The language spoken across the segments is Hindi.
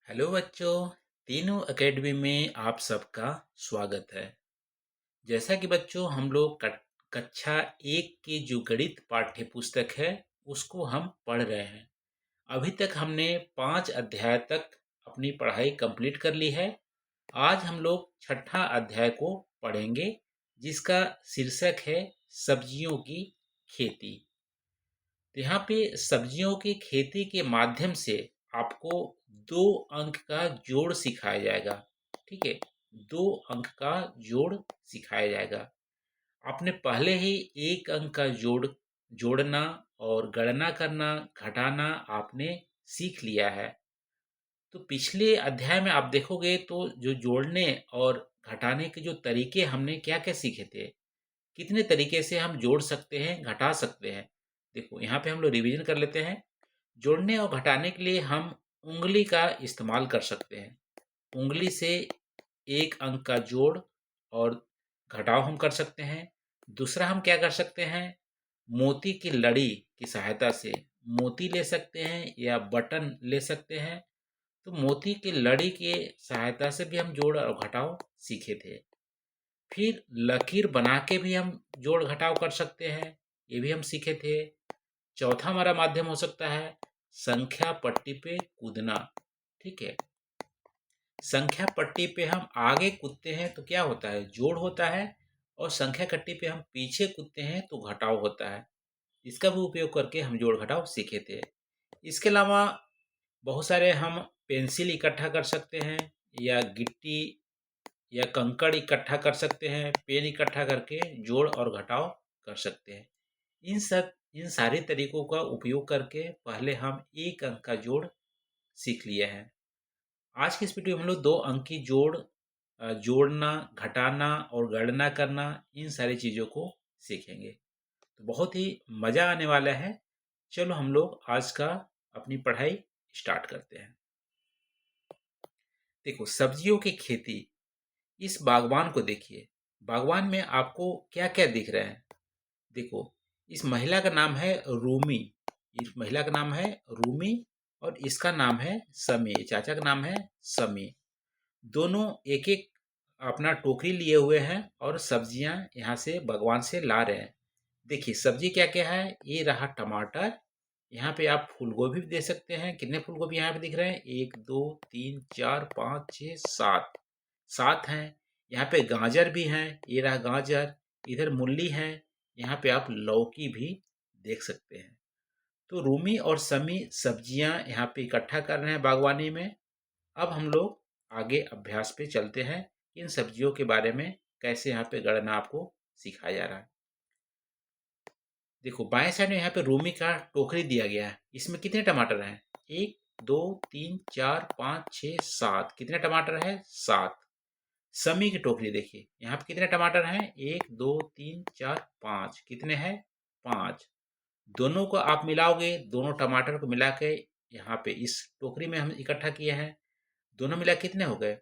हेलो बच्चों। तीनों एकेडमी में आप सबका स्वागत है। जैसा कि बच्चों हम लोग कक्षा एक की जो गणित पाठ्य पुस्तक है उसको हम पढ़ रहे हैं। अभी तक हमने 5 अध्याय तक अपनी पढ़ाई कंप्लीट कर ली है। आज हम लोग छठा अध्याय को पढ़ेंगे जिसका शीर्षक है सब्जियों की खेती। तो यहाँ पे सब्जियों की खेती के माध्यम से आपको 2 अंक का जोड़ सिखाया जाएगा। ठीक है, 2 अंक का जोड़ सिखाया जाएगा। आपने पहले ही 1 अंक का जोड़ना और गणना करना, घटाना आपने सीख लिया है। तो पिछले अध्याय में आप देखोगे तो जो जोड़ने और घटाने के जो तरीके हमने क्या क्या सीखे थे, कितने तरीके से हम जोड़ सकते हैं, घटा सकते हैं। देखो यहाँ पे हम लोग रिवीजन कर लेते हैं। जोड़ने और घटाने के लिए हम उंगली का इस्तेमाल कर सकते हैं। उंगली से 1 अंक का जोड़ और घटाव हम कर सकते हैं। दूसरा हम क्या कर सकते हैं, मोती की लड़ी की सहायता से मोती ले सकते हैं या बटन ले सकते हैं। तो मोती की लड़ी की सहायता से भी हम जोड़ और घटाव सीखे थे। फिर लकीर बना के भी हम जोड़ घटाव कर सकते हैं, ये भी हम सीखे थे। चौथा हमारा माध्यम हो सकता है संख्या पट्टी पे कूदना। ठीक है, संख्या पट्टी पे हम आगे कूदते हैं तो क्या होता है, जोड़ होता है। और संख्या पट्टी पे हम पीछे कूदते हैं तो घटाव होता है। इसका भी उपयोग करके हम जोड़ घटाव सीखे थे। इसके अलावा बहुत सारे हम पेंसिल इकट्ठा कर सकते हैं या गिट्टी या कंकड़ इकट्ठा कर सकते हैं, पेन इकट्ठा करके जोड़ और घटाव कर सकते हैं। इन सारे तरीकों का उपयोग करके पहले हम 1 अंक का जोड़ सीख लिए हैं। आज की इस वीडियो में हम लोग 2 अंक की जोड़ना, घटाना और गणना करना, इन सारी चीज़ों को सीखेंगे। तो बहुत ही मज़ा आने वाला है। चलो हम लोग आज का अपनी पढ़ाई स्टार्ट करते हैं। देखो सब्जियों की खेती, इस बागवान को देखिए। बागवान में आपको क्या क्या दिख रहा है। देखो इस महिला का नाम है रूमी। इस महिला का नाम है रूमी और इसका नाम है समी, चाचा का नाम है समी। दोनों एक एक अपना टोकरी लिए हुए हैं और सब्जियां यहाँ से बागवान से ला रहे हैं। देखिए सब्जी क्या क्या है, ये रहा टमाटर। यहाँ पे आप फूल गोभी भी दे सकते हैं। कितने फूल गोभी यहाँ पे दिख रहे हैं, 1 2 3 4 5 6 7, 7 हैं। यहाँ पे गाजर भी हैं, ये रहा गाजर। इधर मूली है। यहाँ पे आप लौकी भी देख सकते हैं। तो रूमी और समी सब्जियां यहाँ पे इकट्ठा कर रहे हैं बागवानी में। अब हम लोग आगे अभ्यास पे चलते हैं। इन सब्जियों के बारे में कैसे यहाँ पे गणना आपको सिखाया जा रहा है। देखो बाएं साइड में यहाँ पे रूमी का टोकरी दिया गया है। इसमें कितने टमाटर हैं, 1 2 3 4 5 6 7। कितने टमाटर है, 7। समी की टोकरी देखिए, यहाँ पे कितने टमाटर हैं, 1 2 3 4 5। कितने हैं, 5। दोनों को आप मिलाओगे, दोनों टमाटर को मिला के यहाँ पे इस टोकरी में हम इकट्ठा किए हैं। दोनों मिला कितने हो गए,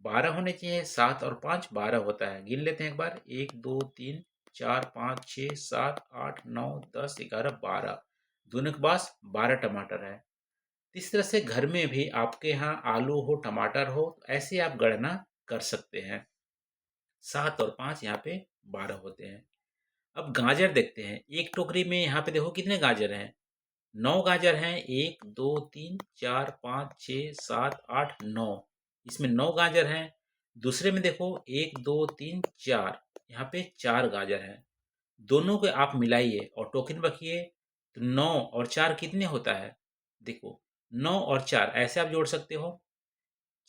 12 होने चाहिए। 7 और 5 12 होता है। गिन लेते हैं एक बार, 1 2 3 4 5 6 7 8 9 10 11 12। दोनों के पास 12 टमाटर है। इस तरह से घर में भी आपके यहाँ आलू हो, टमाटर हो, ऐसे आप गणना कर सकते हैं। 7 और 5 यहाँ पे 12 होते हैं। अब गाजर देखते हैं। एक टोकरी में यहाँ पे देखो कितने गाजर हैं, 9 गाजर हैं। 1 2 3 4 5 6 7 8 9, इसमें 9 गाजर हैं। दूसरे में देखो 1 2 3 4, यहाँ पे 4 गाजर हैं। दोनों को आप मिलाइए और टोकरी में रखिए तो 9 और 4 कितने होता है। देखो 9 और 4 ऐसे आप जोड़ सकते हो।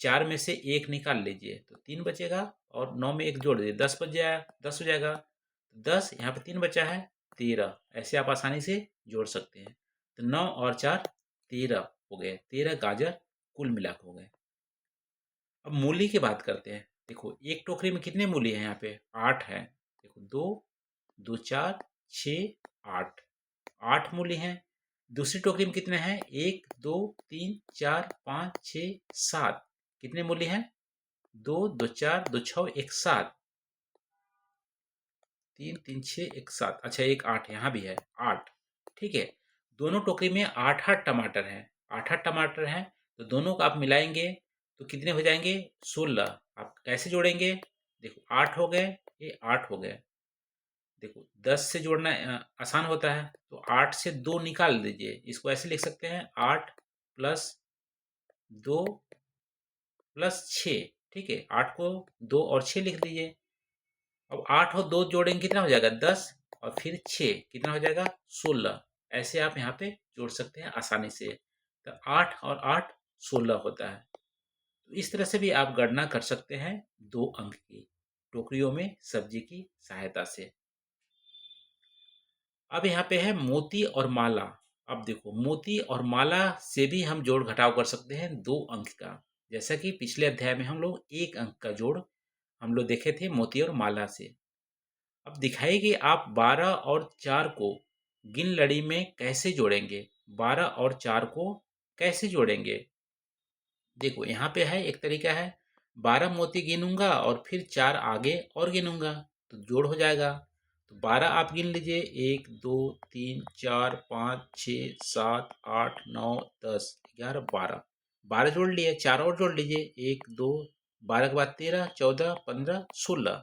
4 में से 1 निकाल लीजिए तो 3 बचेगा और 9 में 1 जोड़ दीजिए, 10 बच जाएगा, 10 हो जाएगा। 10 यहाँ पे 3 बचा है, 13। ऐसे आप आसानी से जोड़ सकते हैं। तो 9 और 4 13 हो गए, 13 गाजर कुल मिलाकर हो गए। अब मूली की बात करते हैं। देखो एक टोकरी में कितने मूली हैं, यहाँ पे 8 हैं। देखो 2 2 4 6 8, 8 मूली हैं। दूसरी टोकरी में कितने हैं, 1 2 3 4 5 6 7। कितने मूली हैं, 2 2 4 2 6 1 7, 3 3 6 1 7। अच्छा एक 8 यहाँ भी है, 8। ठीक है, दोनों टोकरी में 8 8 टमाटर हैं, 8 8 टमाटर हैं। तो दोनों को आप मिलाएंगे तो कितने हो जाएंगे? 16। आप कैसे जोड़ेंगे? देखो 8 हो गए, ये 8 हो गए। देखो 10 से जोड़ना आसान होता है, तो 8 से 2 निकाल दीजिए। इसको ऐसे लिख सकते हैं 8 प्लस 2 प्लस 6। ठीक है, 8 को 2 और 6 लिख दीजिए। अब 8 और 2 जोड़ेंगे कितना हो जाएगा? 10 और फिर 6 कितना हो जाएगा? 16। ऐसे आप यहाँ पे जोड़ सकते हैं आसानी से। तो 8 और 8 16 होता है। तो इस तरह से भी आप गणना कर सकते हैं 2 अंक की टोकरियों में सब्जी की सहायता से। अब यहाँ पे है मोती और माला। अब देखो मोती और माला से भी हम जोड़ घटाव कर सकते हैं 2 अंक का। जैसा कि पिछले अध्याय में हम लोग 1 अंक का जोड़ हम लोग देखे थे मोती और माला से। अब दिखाइए कि आप 12 और 4 को गिन लड़ी में कैसे जोड़ेंगे? 12 और 4 को कैसे जोड़ेंगे? देखो यहाँ पे है एक तरीका है, 12 मोती गिनूंगा और फिर 4 आगे और गिनूंगा तो जोड़ हो जाएगा। तो 12 आप गिन लीजिए, 1 2 3 4 5 6 7 8 9 10 11 12। 12 जोड़ लिए, 4 और जोड़ लीजिए, 1 2 12 के बाद 13 14 15 16।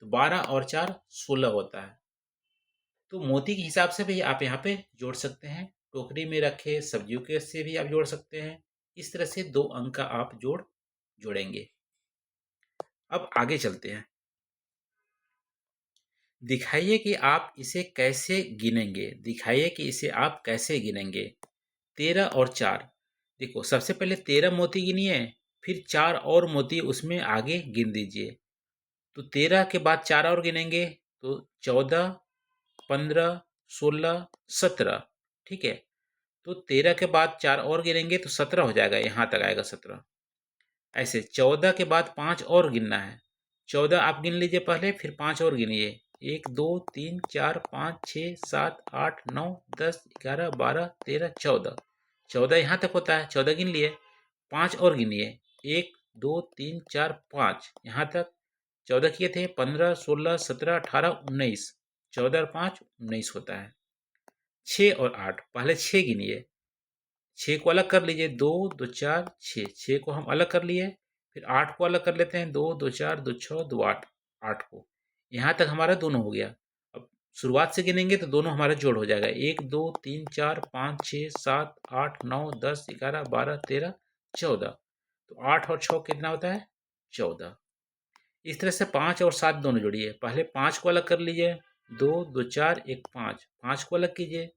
तो 12 और 4 16 होता है। तो मोती के हिसाब से भी आप यहाँ पे जोड़ सकते हैं। टोकरी में रखे सब्जियों के से भी आप जोड़ सकते हैं। इस तरह से 2 अंक का आप जोड़ेंगे। अब आगे चलते हैं। दिखाइए कि आप इसे कैसे गिनेंगे। दिखाइए कि इसे आप कैसे गिनेंगे। 13 और 4। देखो सबसे पहले 13 मोती गिनिए, फिर 4 और मोती उसमें आगे गिन दीजिए। तो 13 के बाद 4 और गिनेंगे तो 14 15 16 17। ठीक है, तो 13 के बाद 4 और गिनेंगे तो 17 हो जाएगा, यहाँ तक आएगा 17। ऐसे 14 के बाद 5 और गिनना है। 14 आप गिन लीजिए पहले, फिर 5 और गिनिए। 1 2 3 4 5 6 7 8 9 10 11 12 13 14। 14 यहाँ तक होता है, 14 गिन लिए। 5 और गिनिए, 1 2 3 4 5 यहाँ तक। 14 किए थे, 15 16 17 18 19। 14 और 5 19 होता है। 6 और 8, पहले 6 गिनिए। 6 को अलग कर लीजिए, 2 2 4 6। 6 को हम अलग कर लिए, फिर 8 को अलग कर लेते हैं, 2 2 4 2 6 2 8। 8 को यहाँ तक हमारा दोनों हो गया। अब शुरुआत से गिनेंगे तो दोनों हमारा जोड़ हो जाएगा, 1 2 3 4 5 6 7 8 9 10 11 12 13 14। तो 8 और 6 कितना होता है? 14। इस तरह से 5 और 7 दोनों जोड़िए। पहले 5 को अलग कर लीजिए, 2 2 4 1 5। 5 को अलग कीजिए,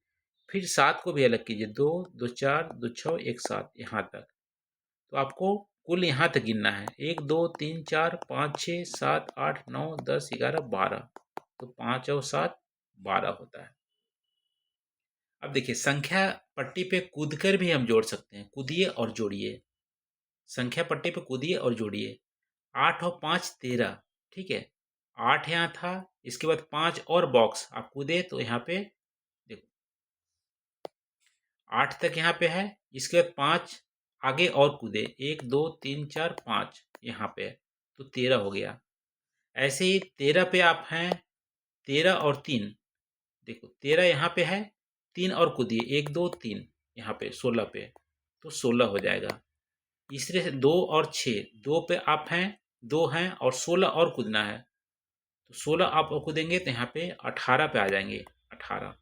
फिर 7 को भी अलग कीजिए, 2 2 4 2 6 1 7 यहाँ तक। तो आपको कुल यहाँ तक गिनना है, 1 2 3 4 5 6 7 8 9 10 11 12। तो 5 और 7 12 होता है। अब देखिए संख्या पट्टी पे कूदकर भी हम जोड़ सकते हैं। कूदिए और जोड़िए। संख्या पट्टी पे कूदिए और जोड़िए। 8 और 5 13। ठीक है, 8 यहाँ था, इसके बाद 5 और बॉक्स आप कूदे तो यहाँ पे देखो 8 तक यहाँ पे है। इसके बाद 5 आगे और कूदे, 1 2 3 4 5 यहाँ पे है, तो 13 हो गया। ऐसे ही 13 पे आप हैं, 13 और 3। देखो 13 यहाँ पे है, 3 और कूदिए, 1 2 3 यहाँ पे 16 पे, तो 16 हो जाएगा। इस तरह से 2 और 6, 2 पे आप हैं, 2 हैं और 16 और कूदना है, तो 16 आप और कूदेंगे तो यहाँ पे 18 पे आ जाएंगे, 18।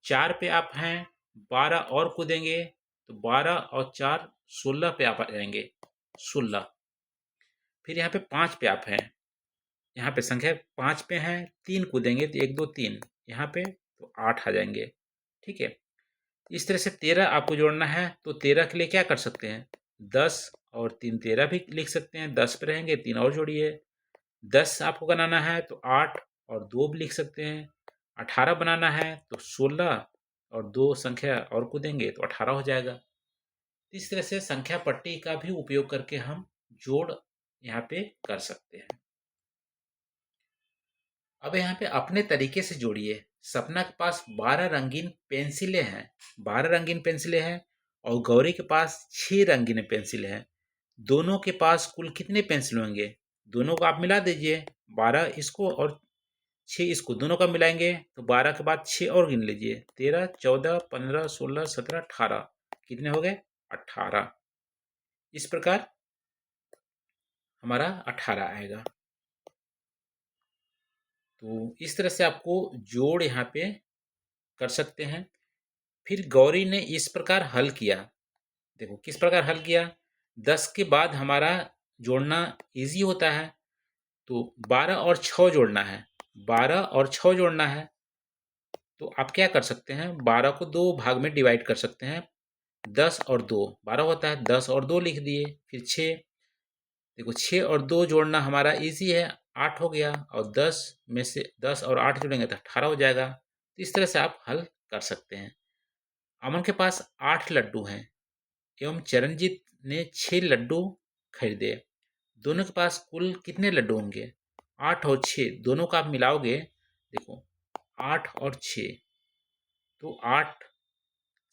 4 पे आप हैं, 12 और कूदेंगे तो 12 और 4 16 पे आप आ जाएंगे, 16। फिर यहाँ पे 5 पे आप हैं, यहाँ पे संख्या 5 पे हैं, 3 कूदेंगे तो 1 2 3 यहाँ पे, तो 8 आ जाएंगे। ठीक है, इस तरह से 13 आपको जोड़ना है तो 13 के लिए क्या कर सकते हैं, 10 और 3 13 भी लिख सकते हैं। 10 पे रहेंगे, 3 और जोड़िए। 10 आपको बनाना है तो 8 और 2 भी लिख सकते हैं। 18 बनाना है तो 16 और 2 संख्या और कूदेंगे तो 18 हो जाएगा। इस तरह से संख्या पट्टी का भी उपयोग करके हम जोड़ यहाँ पे कर सकते हैं। अब यहाँ पे अपने तरीके से जोड़िए। सपना के पास 12 रंगीन पेंसिलें हैं, 12 रंगीन पेंसिलें हैं और गौरी के पास 6 रंगीन पेंसिलें हैं। दोनों के पास कुल कितने पेंसिल होंगे? दोनों को आप मिला दीजिए, 12 इसको और 6 इसको, दोनों का मिलाएंगे तो 12 के बाद 6 और गिन लीजिए, 13 14 15 16 17 18। कितने हो गए? 18। इस प्रकार हमारा 18 आएगा। तो इस तरह से आपको जोड़ यहाँ पे कर सकते हैं। फिर गौरी ने इस प्रकार हल किया। देखो किस प्रकार हल किया। 10 के बाद हमारा जोड़ना इजी होता है, तो 12 और 6 जोड़ना है। 12 और 6 जोड़ना है तो आप क्या कर सकते हैं, 12 को 2 भाग में डिवाइड कर सकते हैं। 10 और 2 12 होता है, 10 और 2 लिख दिए। फिर 6, देखो 6 और 2 जोड़ना हमारा इजी है, 8 हो गया। और 10 में से 10 और 8 जोड़ेंगे तो 18 हो जाएगा। तो इस तरह से आप हल कर सकते हैं। अमन के पास 8 लड्डू हैं एवं चरणजीत ने 6 लड्डू खरीदे। दोनों के पास कुल कितने लड्डू होंगे। 8 और 6 दोनों का आप मिलाओगे, देखो 8 और 6, तो 8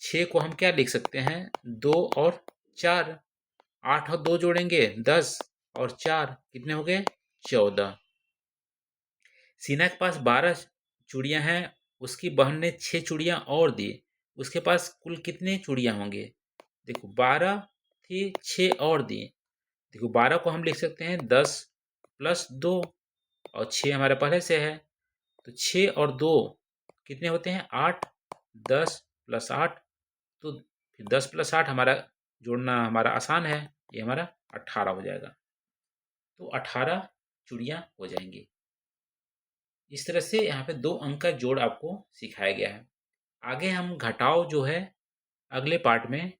6 को हम क्या लिख सकते हैं, 2 और 4। 8 और 2 जोड़ेंगे 10 और 4 कितने हो गए, 14। सीना के पास 12 चूड़ियां हैं, उसकी बहन ने 6 चूड़ियां और दी। उसके पास कुल कितने चूड़ियां होंगे। देखो 12 थी, 6 और दी। देखो 12 को हम लिख सकते हैं 10 प्लस 2 और 6 हमारे पहले से है, तो 6 और 2 कितने होते हैं, 8। 10 प्लस 8, तो फिर 10 प्लस 8 हमारा जोड़ना हमारा आसान है, ये हमारा 18 हो जाएगा। तो 18 चूड़ियाँ हो जाएंगी। इस तरह से यहाँ पे 2 अंक का जोड़ आपको सिखाया गया है। आगे हम घटाव जो है अगले पार्ट में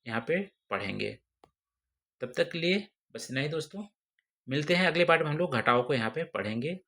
यहाँ पे पढ़ेंगे। तब तक के लिए बस इतना ही दोस्तों। मिलते हैं अगले पार्ट में, हम लोग घटाव को यहाँ पे पढ़ेंगे।